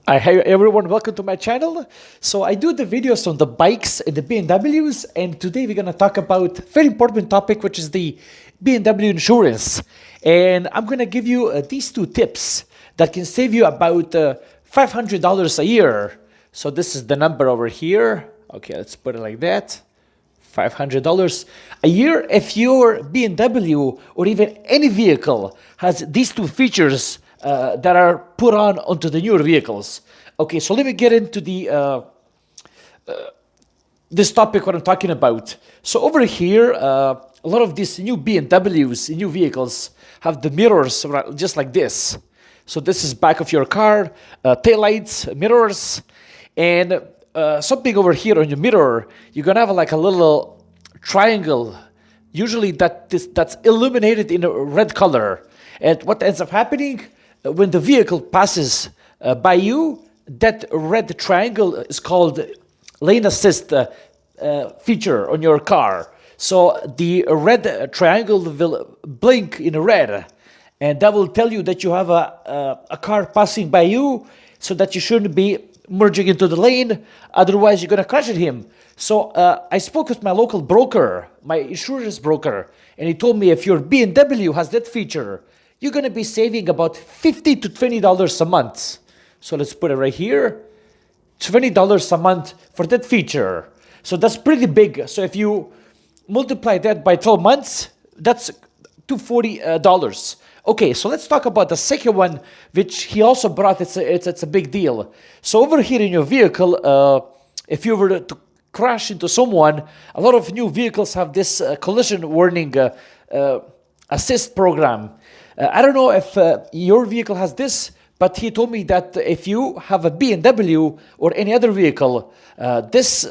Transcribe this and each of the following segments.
Hi everyone, welcome to my channel. So I do the videos on the bikes and the BMWs, and today we're going to talk about a very important topic, which is the BMW insurance. And I'm going to give you these two tips that can save you about $500 a year. So this is the number over here. Okay, let's put it like that. $500 a year if your BMW or even any vehicle has these two features that are put onto the newer vehicles. Okay, so let me get into the this topic what I'm talking about. So over here, a lot of these new BMWs, new vehicles, have the mirrors just like this. So this is back of your car, taillights, mirrors, and something over here on your mirror. You're gonna have like a little triangle, usually that's illuminated in a red color. And what ends up happening when the vehicle passes by you, that red triangle is called lane assist feature on your car. So the red triangle will blink in red, and that will tell you that you have a car passing by you, so that you shouldn't be merging into the lane, otherwise you're going to crash at him. So I spoke with my local broker, my insurance broker, and he told me if your BMW has that feature, you're going to be saving about $50 to $20 a month. So let's put it right here, $20 a month for that feature. So that's pretty big. So if you multiply that by 12 months, that's $240. Okay, so let's talk about the second one, which he also brought. It's a big deal. So over here in your vehicle, if you were to crash into someone, a lot of new vehicles have this collision warning assist program. I don't know if your vehicle has this, but he told me that if you have a BMW or any other vehicle, this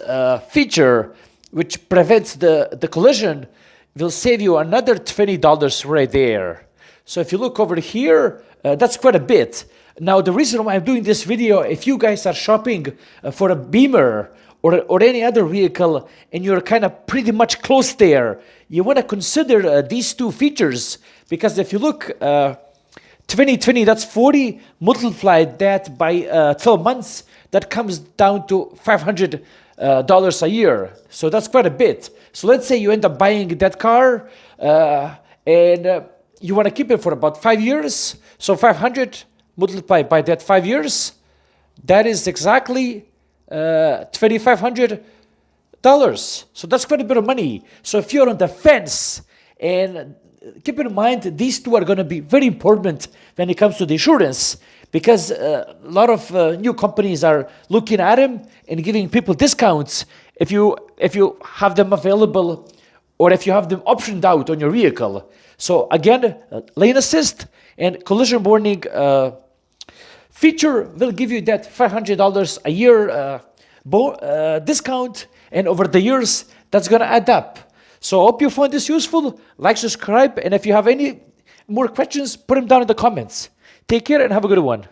feature, which prevents the collision, will save you another $20 right there. So if you look over here, that's quite a bit. Now, the reason why I'm doing this video, if you guys are shopping for a Beamer or any other vehicle, and you're kind of pretty much close there, you want to consider these two features, because if you look, 2020, that's 40, multiply that by 12 months, that comes down to $500 a year. So that's quite a bit. So let's say you end up buying that car, and you want to keep it for about 5 years. So 500 multiplied by that 5 years, that is exactly $2,500. So that's quite a bit of money. So if you're on the fence, and keep in mind, these two are going to be very important when it comes to the insurance, because a lot of new companies are looking at them and giving people discounts if you have them available, or if you have them optioned out on your vehicle. So again, lane assist and collision warning feature will give you that $500 a year discount, and over the years, that's going to add up. So I hope you found this useful. Like, subscribe, and if you have any more questions, put them down in the comments. Take care and have a good one.